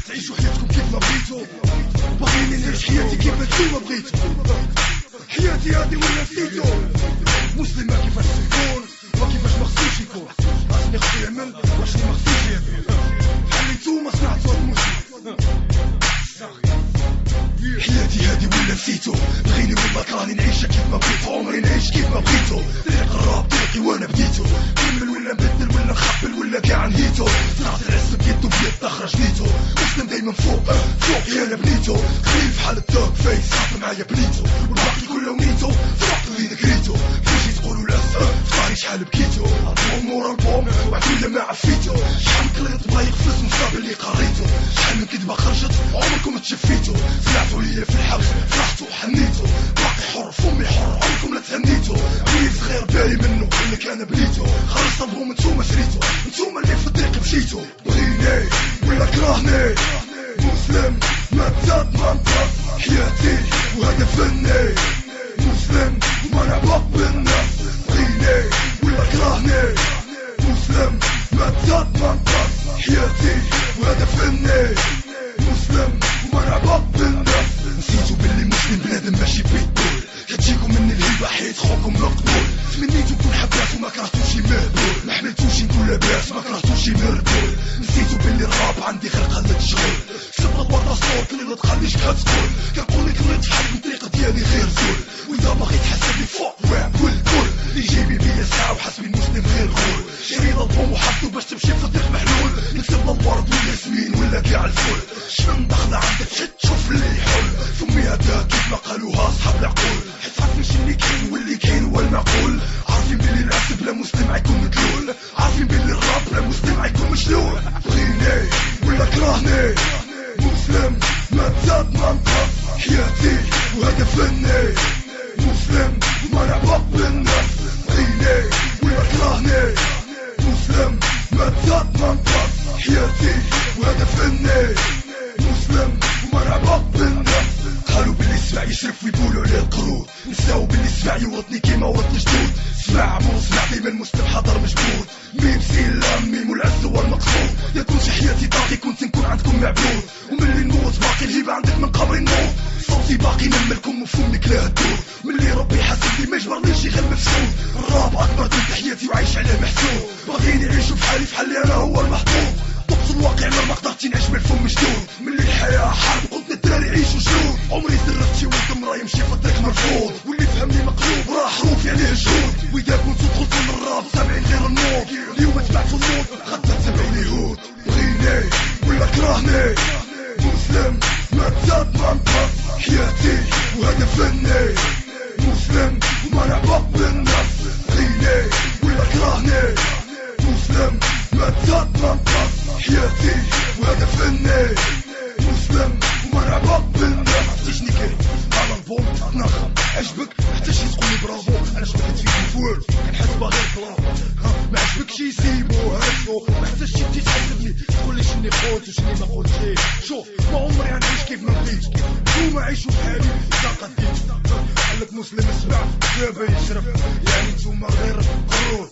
تعيشوا حياتكم كيف ما بغيتو، باغيين نعيش حياتي كيف نتوما بغيتو. حياتي هادي ولا نسيتو، مسلم ما كيفاش يكون وكيفاش ما خصوش يكون، راسني خصو يعمل واشني ما خصوش يعمل. بحال نتوما صنعتو هاد المسلم. حياتي هادي ولا نسيتو، بغيني ولا كراني نعيشها كيف ما بغيتو، عمري نعيش كيف ما بغيتو. طريق الراب طريقي وانا بديتو، نكمل ولا نبدل ولا نخبل ولا كاع نهيتو. صنعت العز بيدو بيد تخرج نيتو، مسلم دايما فوق فوق يا انا بنيتو. خليل بحال الدوغ فيس حاط معايا بنيتو، والباقي كله ونيتو فرقت اللي نكريتو. فوجي تقولوا لا فطاري شحال بكيتو، البوم ورا البوم وعدو ما عفيتو. شحال كليت بلا يقفز مصاب اللي قريتو، شحال من كدبه خرجت عمركم تشفيتو. سمعتوا ليا في الحبس فرحتوا حنيتو، باقي حر فمي حر عمركم لا تهنيتو. عميل صغير بالي منه اللي انا بليتو، خرج صبرهم نتوما شريتو، نتوما اللي في الطريق مشيتو. بغيني ولا كرهني مسلم ما تزاد ما نقص، حياتي وهذا فني مسلم وما نعبط بالناس. بغيني ولا كرهني مسلم ما تزاد ما نقص، حياتي وهذا فني مسلم وما نعبط بالناس. نسيتو باللي مسلم بنادم ماشي بيتبول، كتجيكم من الهيبة حيت خوكم مقبول. تمنيتو نكون حباس وما كرهتوشي مهبول، ما حملتوش نكون لاباس ما كرهتوشي مربول. نسيتو باللي الراب عندي غير قلة شغل، سبت الورطة صوت اللي ما تخليش كتقول. كنقول لك غلطت بحال الطريقة ديالي غير زول، واذا باغي تحسب لي فوق واعم والكل اللي جايبي بيا ساعة وحاسبين مسلم غير غول. شريط البوم وحطو باش تمشي في الطريق محلول، نكتب الورد والياسمين ولا كاع الفل. شنو دخلة عندك حيت تشوف اللي يحل، فمي هدا كيف ما قالوها صحاب العقول. حيت عارفين شني كاين واللي كاين هو المعقول، عارفين بلي العكس بلا مسلم غيكون مدلول، عارفين بلي الراب بلا مسلم غيكون مشلول. بغيني ولا كرهني مسلم ما تزاد ما نقص، حياتي وهذا فني مسلم وما نعبط بالناس. بغيني ولا كرهني مسلم ما تزاد ما نقص، حياتي وهذا فني مسلم وما نعبط بالناس. قالوا باللي السمع يشرف ويقولوا عليه القرود، نساو باللي السمع يورطني كيما ورط الجدود. سمع مو سمع ديما المسلم حاضر مجبود، ميم سيلا ميم والعز هو المقصود. يكون شي حياتي باقي كنت نكون عندكم معبود، وملي نموت باقي الهيبة عندك من قبري نموت. صوتي باقي نملكم وفمك لا الدور، ملي ربي حاسبني ما يجبرنيش غير مفسود. الراب اكبر من حياتي وعايش عليه محسوب، باغيين يعيشوا بحالي بحالي انا هو المحبوب. طقس الواقع ما قدرتش نعيش بالفم مشدود، ملي الحياة حرب قلت للدراري عيشوا جنود. عمري زرفت شي ولد مرا يمشي في الطريق مرفوض، واللي فهمني مقلوب راه حروفي عليه جهود. واذا كنتو دخلتو من الراب سامعين غير النوض، اليوم تبعتو النوض غدا تسمعوا اليهود. بغيني ولا كرهني مسلم ما تزاد ما نقص، حياتي وهذا فني مسلم وما نعبط بالناس. بغيني ولا كرهني مسلم ما تزاد ما نقص، حياتي وهذا فني مسلم وما نعبط بالناس. عرفتيشني كاين على البوم تتنخم عجبك حتى شي تقولي برافو، علاش ما كتفيدني فول كنحسبها غير برافو. ما عجبكش يسيبو هاتو، ما حتى شي تحسبني تقولي شني قلت وشني ما قلتش. شوف ما عمري غنعيش كيف ما بغيت، نتوما عيشوا بحالي اذا قديت. قالك مسلم اسمع دابا يشرب، يعني نتوما غير قرود.